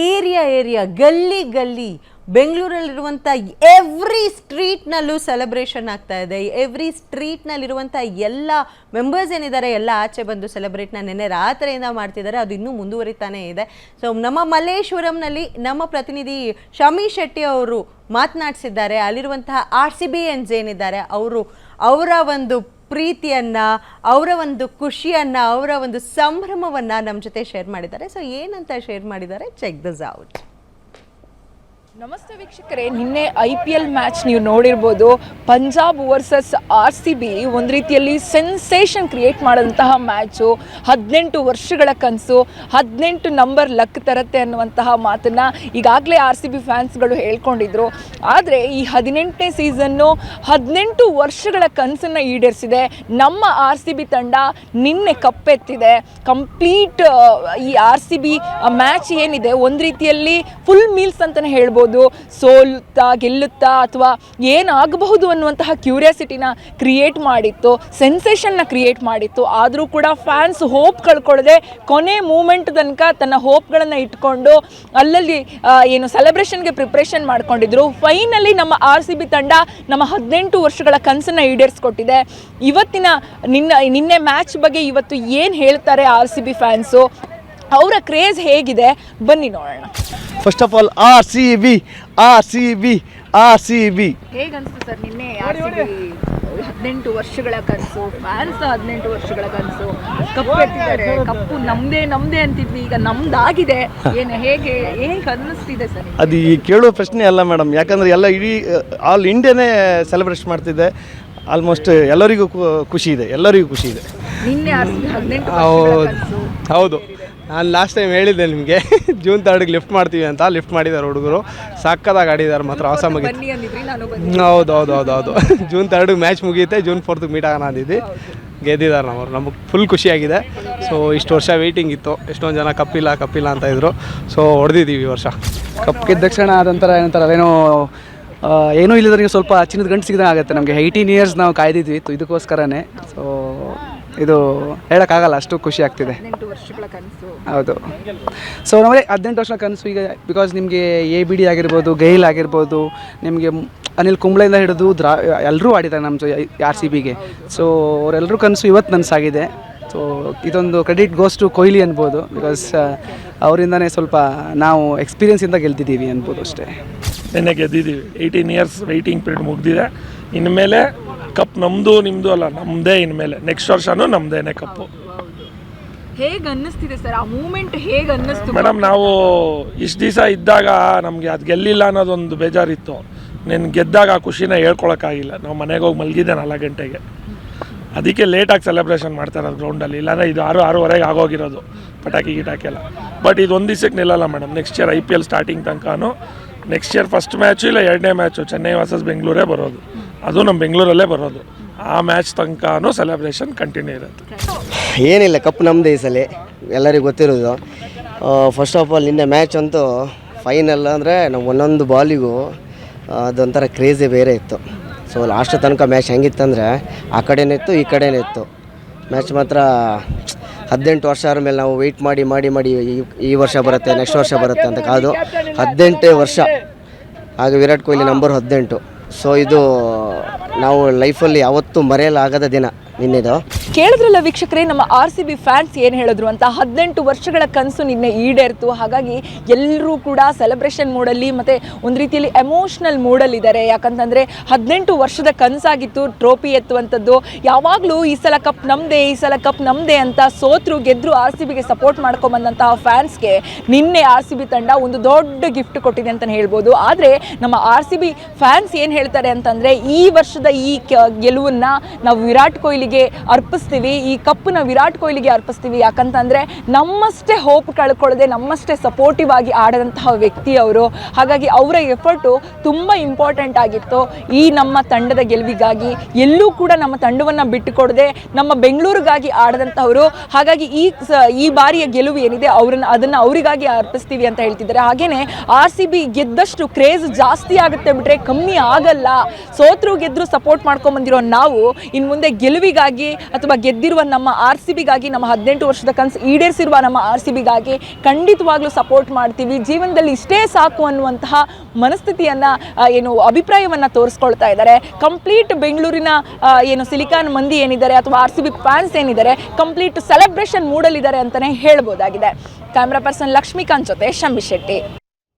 Area ಗಲ್ಲಿ ಬೆಂಗಳೂರಲ್ಲಿರುವಂಥ every ಸ್ಟ್ರೀಟ್ನಲ್ಲೂ celebration ಆಗ್ತಾ ಇದೆ. ಎವ್ರಿ ಸ್ಟ್ರೀಟ್ನಲ್ಲಿರುವಂಥ ಎಲ್ಲ ಮೆಂಬರ್ಸ್ ಏನಿದ್ದಾರೆ ಎಲ್ಲ ಆಚೆ ಬಂದು ಸೆಲೆಬ್ರೇಟ್ನ ನಿನ್ನೆ ರಾತ್ರಿಯಿಂದ ಮಾಡ್ತಿದ್ದಾರೆ. ಅದು ಇನ್ನೂ ಮುಂದುವರಿತಾನೇ ಇದೆ. ಸೊ ನಮ್ಮ ಮಲ್ಲೇಶ್ವರಂನಲ್ಲಿ ನಮ್ಮ ಪ್ರತಿನಿಧಿ ಶಮಿ ಶೆಟ್ಟಿ ಅವರು ಮಾತನಾಡಿಸಿದ್ದಾರೆ. ಅಲ್ಲಿರುವಂತಹ RCBians ಏನಿದ್ದಾರೆ ಅವರ ಒಂದು ಪ್ರೀತಿಯನ್ನು, ಅವರ ಒಂದು ಖುಷಿಯನ್ನು, ಅವರ ಒಂದು ಸಂಭ್ರಮವನ್ನು ನಮ್ಮ ಜೊತೆ ಶೇರ್ ಮಾಡಿದ್ದಾರೆ. ಸೊ ಏನಂತ ಶೇರ್ ಮಾಡಿದ್ದಾರೆ, ಚೆಕ್ ದಿಸ್ ಔಟ್. ನಮಸ್ತೆ ವೀಕ್ಷಕರೇ, ನಿನ್ನೆ IPL ಮ್ಯಾಚ್ ನೀವು ನೋಡಿರ್ಬೋದು. ಪಂಜಾಬ್ ವರ್ಸಸ್ RCB ಒಂದು ರೀತಿಯಲ್ಲಿ ಸೆನ್ಸೇಷನ್ ಕ್ರಿಯೇಟ್ ಮಾಡಿದಂತಹ ಮ್ಯಾಚು. 18 ವರ್ಷಗಳ ಕನಸು, 18 ನಂಬರ್ ಲಕ್ ತರತ್ತೆ ಅನ್ನುವಂತಹ ಮಾತನ್ನು ಈಗಾಗಲೇ RCB ಫ್ಯಾನ್ಸ್ಗಳು ಹೇಳ್ಕೊಂಡಿದ್ರು. ಆದರೆ ಈ 18ನೇ ಸೀಸನ್ನು 18 ವರ್ಷಗಳ ಕನಸನ್ನು ಈಡೇರಿಸಿದೆ. ನಮ್ಮ RCB ತಂಡ ನಿನ್ನೆ ಕಪ್ಪೆತ್ತಿದೆ. ಕಂಪ್ಲೀಟ್ ಈ RCB ಮ್ಯಾಚ್ ಏನಿದೆ ಒಂದು ರೀತಿಯಲ್ಲಿ ಫುಲ್ ಮೀಲ್ಸ್ ಅಂತಲೇ ಹೇಳ್ಬೋದು. ಸೋಲುತ್ತಾ ಗೆಲ್ಲುತ್ತಾ ಅಥವಾ ಏನಾಗಬಹುದು ಅನ್ನುವಂತಹ ಕ್ಯೂರಿಯಾಸಿಟಿನ ಕ್ರಿಯೇಟ್ ಮಾಡಿತ್ತು, ಸೆನ್ಸೇಷನ್ನ ಕ್ರಿಯೇಟ್ ಮಾಡಿತ್ತು. ಆದರೂ ಕೂಡ ಫ್ಯಾನ್ಸ್ ಹೋಪ್ ಕಳ್ಕೊಳ್ಳದೆ ಕೊನೆ ಮೂಮೆಂಟ್ ತನಕ ತನ್ನ ಹೋಪ್ಗಳನ್ನು ಇಟ್ಕೊಂಡು ಅಲ್ಲಲ್ಲಿ ಏನು ಸೆಲೆಬ್ರೇಷನ್ಗೆ ಪ್ರಿಪ್ರೇಷನ್ ಮಾಡ್ಕೊಂಡಿದ್ರು. ಫೈನಲಿ ನಮ್ಮ RCB ತಂಡ ನಮ್ಮ 18 ವರ್ಷಗಳ ಕನಸನ್ನು ಈಡೇರಿಸ್ಕೊಟ್ಟಿದೆ. ಇವತ್ತಿನ ನಿನ್ನೆ ಮ್ಯಾಚ್ ಬಗ್ಗೆ ಇವತ್ತು ಏನು ಹೇಳ್ತಾರೆ RCB ಫ್ಯಾನ್ಸು, ಅವರ ಕ್ರೇಜ್ ಹೇಗಿದೆ ಬನ್ನಿ ನೋಡೋಣ. ಫಸ್ಟ್ ಆಫ್ ಆಲ್ RCB ಹೇಗೆ ಅನಿಸ್ತು ಸರ್ ನಿನ್ನೆ RCB 18 ವರ್ಷಗಳ ಕನಸು, ಫ್ಯಾನ್ಸ್ 18 ವರ್ಷಗಳ ಕನಸು, ಕಪ್ಪು ಎತ್ತಿದ್ದಾರೆ. ಕಪ್ಪು ನಮ್ದೇ ಅಂತಿದ್ವಿ, ಈಗ ನಮ್ದಾಗಿದೆ. ಹೇಗೆ ಅನ್ನಿಸ್ತಿದೆ ಸರ್? ಅದು ಈ ಕೇಳುವ ಪ್ರಶ್ನೆ ಅಲ್ಲ ಮೇಡಮ್, ಯಾಕಂದರೆ ಎಲ್ಲ ಇಡೀ ಆಲ್ ಇಂಡಿಯಾನೇ ಸೆಲೆಬ್ರೇಟ್ ಮಾಡ್ತಿದೆ. ಆಲ್ಮೋಸ್ಟ್ ಎಲ್ಲರಿಗೂ ಖುಷಿ ಇದೆ. ನಿನ್ನೆ 18 ಹೌದು, ನಾನು ಲಾಸ್ಟ್ ಟೈಮ್ ಹೇಳಿದ್ದೆ ನಿಮಗೆ ಜೂನ್ 3ಗೆ ಲಿಫ್ಟ್ ಮಾಡ್ತೀವಿ ಅಂತ. ಲಿಫ್ಟ್ ಮಾಡಿದ್ದಾರೆ ಹುಡುಗರು, ಸಕ್ಕದಾಗಿ ಆಡಿದ್ದಾರೆ ಮಾತ್ರ. ಹೊಸಮಾಗಿ ಹೌದು ಜೂನ್ 3ಗೆ ಮ್ಯಾಚ್ ಮುಗಿಯುತ್ತೆ, ಜೂನ್ 4ಗೆ ಮೀಟ್ ಆಗೋಣ ಅಂದಿದ್ದು. ಗೆದ್ದಿದ್ದಾರೆ ನಮಗೆ ಫುಲ್ ಖುಷಿಯಾಗಿದೆ. ಸೊ ಇಷ್ಟು ವರ್ಷ ವೆಯ್ಟಿಂಗ್ ಇತ್ತು, ಎಷ್ಟೊಂದು ಜನ ಕಪ್ಪಿಲ್ಲ ಅಂತ ಇದ್ರು. ಸೊ ಹೊಡೆದಿದ್ದೀವಿ ಈ ವರ್ಷ. ಕಪ್ ಗೆದ್ದ ತಕ್ಷಣ ಅದಂತರ ಏನಂತಾರೆ ಏನೂ ಇಲ್ಲದ್ರಿಗೆ ಸ್ವಲ್ಪ ಚಿನ್ನದ ಗಂಟು ಸಿಗದಂಗೆ ಆಗುತ್ತೆ ನಮಗೆ. 18 ಇಯರ್ಸ್ ನಾವು ಕಾಯ್ದಿದ್ವಿ ಇದಕ್ಕೋಸ್ಕರನೇ. ಸೊ ಇದು ಹೇಳೋಕ್ಕಾಗಲ್ಲ, ಅಷ್ಟು ಖುಷಿ ಆಗ್ತಿದೆ. 18 ವರ್ಷಗಳ ಕನಸು. ಹೌದು. ಸೊ ನಮಗೆ 18 ವರ್ಷಗಳ ಕನಸು ಈಗ ಬಿಕಾಸ್ ನಿಮಗೆ ABD ಆಗಿರ್ಬೋದು, ಗೈಲ್ ಆಗಿರ್ಬೋದು, ನಿಮಗೆ ಅನಿಲ್ ಕುಂಬ್ಳೆಯಿಂದ ಹಿಡಿದು ಎಲ್ಲರೂ ಆಡಿದ್ದಾರೆ ನಮ್ಮ RCBಗೆ. ಸೊ ಅವರೆಲ್ಲರೂ ಕನಸು ಇವತ್ತು ನನಸಾಗಿದೆ. ಸೊ ಇದೊಂದು ಕ್ರೆಡಿಟ್ ಗೋಸ್ ಟು ಕೊಹ್ಲಿ ಅನ್ಬೋದು. ಬಿಕಾಸ್ ಅವರಿಂದನೇ ಸ್ವಲ್ಪ ನಾವು ಎಕ್ಸ್ಪೀರಿಯನ್ಸಿಂದ ಗೆಲ್ತಿದ್ದೀವಿ ಅನ್ಬೋದು ಅಷ್ಟೇ. ನಿನ್ನೆ ಗೆದ್ದಿದ್ದೀವಿ. 18 ಇಯರ್ಸ್ ವೆಯ್ಟಿಂಗ್ ಪೀರಿಯಡ್ ಮುಗಿದಿದೆ. ಇನ್ಮೇಲೆ ಕಪ್ ನಮ್ಮದು ನಿಮ್ಮದು ಅಲ್ಲ, ನಮ್ಮದೇ. ಇನ್ಮೇಲೆ ನೆಕ್ಸ್ಟ್ ವರ್ಷನೂ ನಮ್ಮದೇನೆ ಕಪ್ಪು. ಹೇಗೆ ಅನ್ನಿಸ್ತಿದೆ ಸರ್ ಆ ಮೂಮೆಂಟ್? ಹೇಗೆ ಅನ್ನಿಸ್ತು ಮೇಡಮ್? ನಾವು ಇಷ್ಟು ದಿವಸ ಇದ್ದಾಗ ನಮಗೆ ಅದು ಗೆಲ್ಲಿಲ್ಲ ಅನ್ನೋದೊಂದು ಬೇಜಾರಿತ್ತು. ನೀನು ಗೆದ್ದಾಗ ಆ ಖುಷಿನ ಹೇಳ್ಕೊಳಕ್ಕಾಗಿಲ್ಲ. ನಾವು ಮನೆಗೆ ಹೋಗಿ ಮಲಗಿದ್ದೆ 4 ಗಂಟೆಗೆ. ಅದಕ್ಕೆ ಲೇಟಾಗಿ ಸೆಲೆಬ್ರೇಷನ್ ಮಾಡ್ತಾರೆ ಅದು ಗ್ರೌಂಡಲ್ಲಿ. ಇಲ್ಲಾಂದರೆ ಇದು 6-6:30 ಆಗೋಗಿರೋದು ಪಟಾಕಿ ಎಲ್ಲ. ಬಟ್ ಇದು ಒಂದು ದಿವಸಕ್ಕೆ ನಿಲ್ಲಲ್ಲ madam. Next year IPL starting ತನಕನೂ ನೆಕ್ಸ್ಟ್ ಇಯರ್ ಫಸ್ಟ್ ಮ್ಯಾಚು ಇಲ್ಲ 2ನೇ ಮ್ಯಾಚು ಚೆನ್ನೈ ವರ್ಸಸ್ ಬೆಂಗಳೂರೇ ಬರೋದು. ಅದು ನಮ್ಮ ಬೆಂಗಳೂರಲ್ಲೇ ಬರೋದು. ಆ ಮ್ಯಾಚ್ ತನಕನೂ ಸೆಲೆಬ್ರೇಷನ್ ಕಂಟಿನ್ಯೂ ಇರುತ್ತೆ. ಏನಿಲ್ಲ, ಕಪ್ ನಮ್ಮದೇ ಈ ಸಲ, ಎಲ್ಲರಿಗೂ ಗೊತ್ತಿರೋದು. ಫಸ್ಟ್ ಆಫ್ ಆಲ್ ನಿನ್ನೆ ಮ್ಯಾಚ್ ಅಂತೂ ಫೈನಲ್ ಅಂದರೆ ನಾವು ಒಂದೊಂದು ಬಾಲಿಗೂ ಅದೊಂಥರ ಕ್ರೇಜೇ ಬೇರೆ ಇತ್ತು. ಸೊ ಲಾಸ್ಟ್ ತನಕ ಮ್ಯಾಚ್ ಹೆಂಗಿತ್ತಂದರೆ ಆ ಕಡೆನೇ ಇತ್ತು ಈ ಕಡೆನೇ ಇತ್ತು. ಮ್ಯಾಚ್ ಮಾತ್ರ 18 ವರ್ಷ ಆದಮೇಲೆ ನಾವು ವೆಯ್ಟ್ ಮಾಡಿ ಈ ವರ್ಷ ಬರುತ್ತೆ, ನೆಕ್ಸ್ಟ್ ವರ್ಷ ಬರುತ್ತೆ ಅಂತ ಕಾದು 18 ವರ್ಷ. ಆಗ ವಿರಾಟ್ ಕೊಹ್ಲಿ ನಂಬರ್ 18. ಸೊ ಇದು ನಾವು ಲೈಫಲ್ಲಿ ಯಾವತ್ತೂ ಮರೆಯಲಾಗದ ದಿನ ನಿನ್ನೆದು. ಕೇಳಿದ್ರಲ್ಲ ವೀಕ್ಷಕರೇ, ನಮ್ಮ RCB ಫ್ಯಾನ್ಸ್ ಏನು ಹೇಳಿದ್ರು ಅಂತ. 18 ವರ್ಷಗಳ ಕನಸು ನಿನ್ನೆ ಈಡೇರ್ತು. ಹಾಗಾಗಿ ಎಲ್ಲರೂ ಕೂಡ ಸೆಲೆಬ್ರೇಷನ್ ಮೂಡಲ್ಲಿ ಮತ್ತು ಒಂದು ರೀತಿಯಲ್ಲಿ ಎಮೋಷ್ನಲ್ ಮೂಡಲ್ಲಿದ್ದಾರೆ. ಯಾಕಂತಂದರೆ 18 ವರ್ಷದ ಕನಸಾಗಿತ್ತು ಟ್ರೋಫಿ ಎತ್ತುವಂಥದ್ದು. ಯಾವಾಗಲೂ ಈ ಸಲ ಕಪ್ ನಮ್ಮದೇ ಅಂತ ಸೋತ್ರು ಗೆದ್ದರು RCBಗೆ ಸಪೋರ್ಟ್ ಮಾಡ್ಕೊಂಬಂದಂತಹ ಫ್ಯಾನ್ಸ್ಗೆ ನಿನ್ನೆ RCB ತಂಡ ಒಂದು ದೊಡ್ಡ ಗಿಫ್ಟ್ ಕೊಟ್ಟಿದೆ ಅಂತಲೇ ಹೇಳ್ಬೋದು. ಆದರೆ ನಮ್ಮ RCB ಫ್ಯಾನ್ಸ್ ಏನು ಹೇಳ್ತಾರೆ ಅಂತಂದರೆ, ಈ ವರ್ಷದ ಈ ಗೆಲುವನ್ನು ನಾವು ವಿರಾಟ್ ಕೊಹ್ಲಿಗೆ ಅರ್ಪಿಸ್ತೀವಿ, ಈ ಕಪ್ಪನ್ನ ವಿರಾಟ್ ಕೊಹ್ಲಿಗೆ ಅರ್ಪಿಸ್ತೀವಿ. ಯಾಕಂತಂದರೆ ನಮ್ಮಷ್ಟೇ ಹೋಪ್ ಕಳ್ಕೊಳ್ಳದೆ ನಮ್ಮಷ್ಟೇ ಸಪೋರ್ಟಿವ್ ಆಗಿ ಆಡದಂತಹ ವ್ಯಕ್ತಿ ಅವರು. ಹಾಗಾಗಿ ಅವರ ಎಫರ್ಟು ತುಂಬ ಇಂಪಾರ್ಟೆಂಟ್ ಆಗಿತ್ತು ಈ ನಮ್ಮ ತಂಡದ ಗೆಲುವಿಗಾಗಿ. ಎಲ್ಲೂ ಕೂಡ ನಮ್ಮ ತಂಡವನ್ನು ಬಿಟ್ಟುಕೊಡದೆ ನಮ್ಮ ಬೆಂಗಳೂರಿಗಾಗಿ ಆಡದಂಥವರು. ಹಾಗಾಗಿ ಈ ಬಾರಿಯ ಗೆಲುವು ಏನಿದೆ ಅದನ್ನು ಅವರಿಗಾಗಿ ಅರ್ಪಿಸ್ತೀವಿ ಅಂತ ಹೇಳ್ತಿದ್ದಾರೆ. ಹಾಗೆಯೇ RCB ಗೆದ್ದಷ್ಟು ಕ್ರೇಜ್ ಜಾಸ್ತಿ ಆಗುತ್ತೆ ಬಿಟ್ಟರೆ ಕಮ್ಮಿ ಆಗಲ್ಲ. ಸೋತ್ರು ಗೆದ್ರು ಸಪೋರ್ಟ್ ಮಾಡ್ಕೊಂಬಂದಿರೋ ನಾವು ಇನ್ನು ಮುಂದೆ ಗೆಲುವಿಗಾಗಿ ಬಿಗಾಗಿ ಅಥವಾ ಗೆದ್ದಿರುವ ನಮ್ಮ RCBಗಾಗಿ, ನಮ್ಮ 18 ವರ್ಷದ ಕನಸು ಈಡೇರಿಸಿರುವ ನಮ್ಮ RCBಗಾಗಿ ಖಂಡಿತವಾಗ್ಲೂ ಸಪೋರ್ಟ್ ಮಾಡ್ತೀವಿ. ಜೀವನದಲ್ಲಿ ಇಷ್ಟೇ ಸಾಕು ಅನ್ನುವಂತಹ ಮನಸ್ಥಿತಿಯನ್ನು ಏನು ಅಭಿಪ್ರಾಯವನ್ನು ತೋರಿಸ್ಕೊಳ್ತಾ ಇದ್ದಾರೆ. ಕಂಪ್ಲೀಟ್ ಬೆಂಗಳೂರಿನ ಏನು ಸಿಲಿಕಾನ್ ಮಂದಿ ಏನಿದ್ದಾರೆ ಅಥವಾ RCB ಫ್ಯಾನ್ಸ್ ಏನಿದ್ದಾರೆ ಕಂಪ್ಲೀಟ್ ಸೆಲೆಬ್ರೇಷನ್ ಮೂಡಲಿದ್ದಾರೆ ಅಂತಲೇ ಹೇಳ್ಬೋದಾಗಿದೆ. ಕ್ಯಾಮ್ರಾ ಪರ್ಸನ್ ಲಕ್ಷ್ಮೀಕಾಂತ್ ಜೊತೆ ಶಂಭಿ ಶೆಟ್ಟಿ.